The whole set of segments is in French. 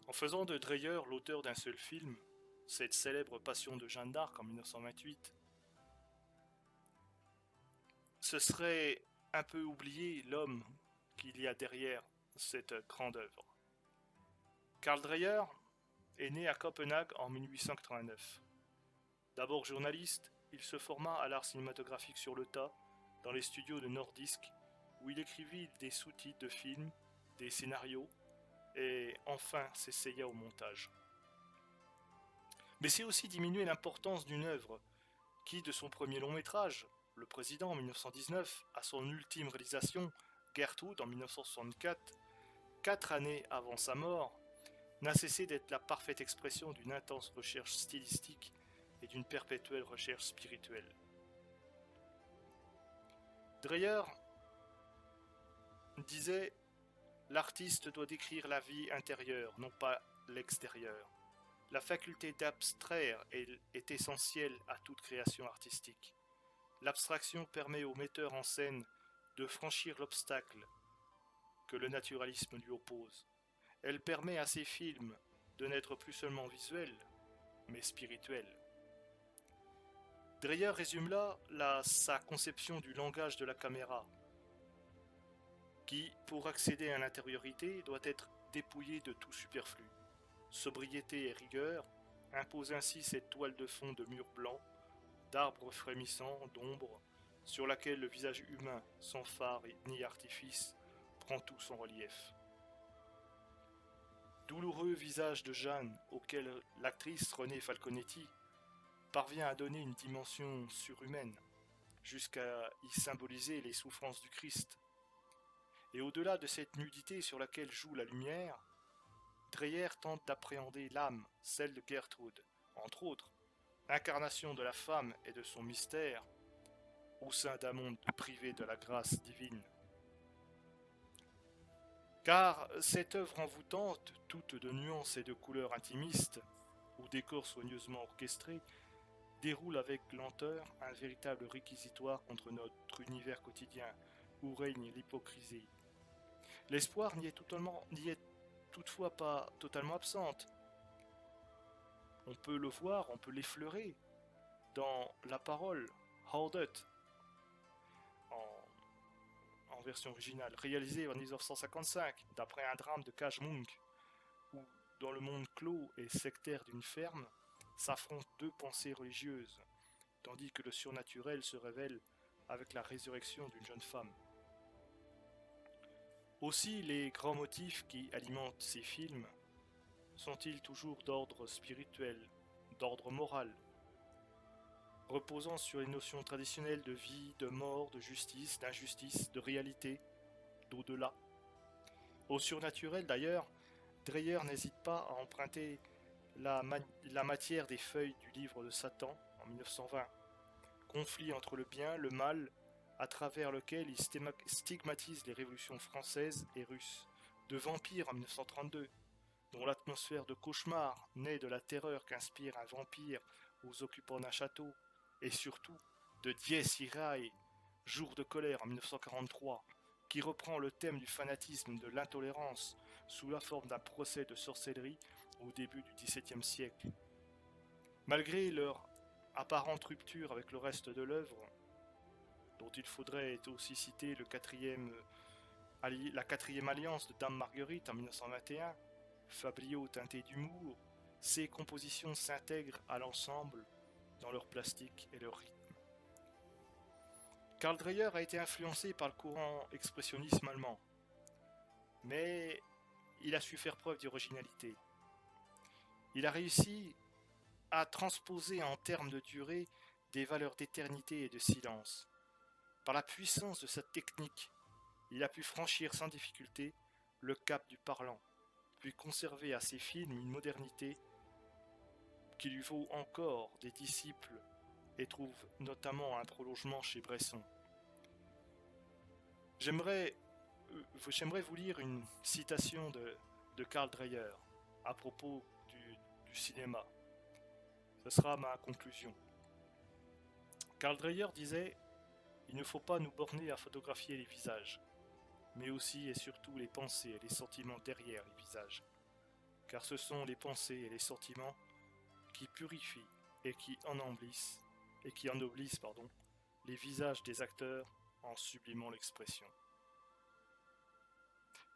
En faisant de Dreyer l'auteur d'un seul film, cette célèbre Passion de Jeanne d'Arc en 1928, ce serait un peu oublier l'homme qu'il y a derrière cette grande œuvre. Karl Dreyer est né à Copenhague en 1889. D'abord journaliste, il se forma à l'art cinématographique sur le tas, dans les studios de Nordisk, où il écrivit des sous-titres de films, des scénarios, et enfin s'essaya au montage. Mais c'est aussi diminuer l'importance d'une œuvre qui, de son premier long métrage, Le Président en 1919, à son ultime réalisation, Gertrude en 1964, 4 années avant sa mort, n'a cessé d'être la parfaite expression d'une intense recherche stylistique et d'une perpétuelle recherche spirituelle. Dreyer disait: l'artiste doit décrire la vie intérieure, non pas l'extérieur. La faculté d'abstraire est essentielle à toute création artistique. L'abstraction permet au metteur en scène de franchir l'obstacle que le naturalisme lui oppose. Elle permet à ses films de n'être plus seulement visuels, mais spirituels. Dreyer résume là sa conception du langage de la caméra, qui, pour accéder à l'intériorité, doit être dépouillée de tout superflu. Sobriété et rigueur imposent ainsi cette toile de fond de murs blancs, d'arbres frémissants, d'ombre, sur laquelle le visage humain, sans phare ni artifice, prend tout son relief. Douloureux visage de Jeanne, auquel l'actrice Renée Falconetti parvient à donner une dimension surhumaine, jusqu'à y symboliser les souffrances du Christ. Et au-delà de cette nudité sur laquelle joue la lumière, Dreyer tente d'appréhender l'âme, celle de Gertrude, entre autres, incarnation de la femme et de son mystère, au sein d'un monde privé de la grâce divine. Car cette œuvre envoûtante, toute de nuances et de couleurs intimistes, au décor soigneusement orchestré, déroule avec lenteur un véritable réquisitoire contre notre univers quotidien, où règne l'hypocrisie. L'espoir n'y est toutefois pas totalement absente. On peut le voir, on peut l'effleurer dans la parole Haudet, en version originale, réalisée en 1955, d'après un drame de Kaj Munk, où, dans le monde clos et sectaire d'une ferme, s'affrontent deux pensées religieuses, tandis que le surnaturel se révèle avec la résurrection d'une jeune femme. Aussi, les grands motifs qui alimentent ces films sont-ils toujours d'ordre spirituel, d'ordre moral, reposant sur les notions traditionnelles de vie, de mort, de justice, d'injustice, de réalité, d'au-delà. Au surnaturel d'ailleurs, Dreyer n'hésite pas à emprunter la matière des feuilles du livre de Satan en 1920, conflit entre le bien, le mal, à travers lequel il stigmatise les révolutions françaises et russes, de vampires en 1932, dont l'atmosphère de cauchemar naît de la terreur qu'inspire un vampire aux occupants d'un château, et surtout de Dies Irae, Jour de colère en 1943, qui reprend le thème du fanatisme de l'intolérance sous la forme d'un procès de sorcellerie au début du XVIIe siècle. Malgré leur apparente rupture avec le reste de l'œuvre, dont il faudrait aussi citer la quatrième alliance de Dame Marguerite en 1921, fabliau teinté d'humour, ces compositions s'intègrent à l'ensemble dans leur plastique et leur rythme. Karl Dreyer a été influencé par le courant expressionnisme allemand, mais il a su faire preuve d'originalité. Il a réussi à transposer en termes de durée des valeurs d'éternité et de silence. Par la puissance de sa technique, il a pu franchir sans difficulté le cap du parlant, puis conserver à ses films une modernité qui lui vaut encore des disciples et trouve notamment un prolongement chez Bresson. J'aimerais vous lire une citation de Karl Dreyer à propos du cinéma. Ce sera ma conclusion. Karl Dreyer disait: il ne faut pas nous borner à photographier les visages, mais aussi et surtout les pensées et les sentiments derrière les visages. car ce sont les pensées et les sentiments qui purifient et qui ennoblissent, les visages des acteurs en sublimant l'expression.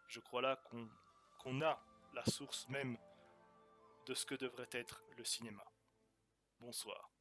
Je crois là qu'on a la source même de ce que devrait être le cinéma. Bonsoir.